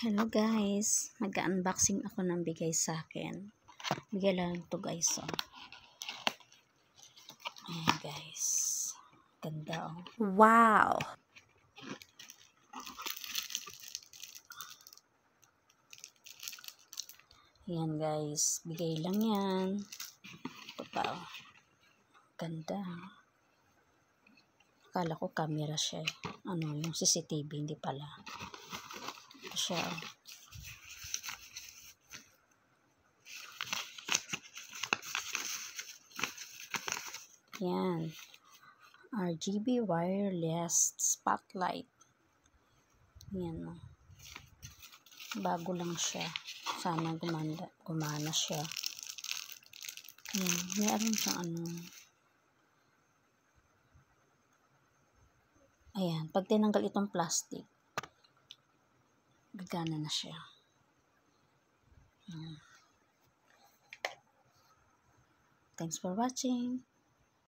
Hello guys, mag-unboxing ako ng bigay sa akin. Bigay lang to guys, oh. Ayan guys, ganda oh. Wow! Ayan guys, bigay lang yan. Ito pa oh. Ganda. Akala ko camera siya. Yung CCTV, hindi pala. Ito siya oh. Yan. RGB wireless spotlight. Yan o. Bago lang siya. Sana gumana siya. Yan. Mayroon siyang Ayan. Pag tinanggal itong plastic, gagana na siya. Thanks for watching.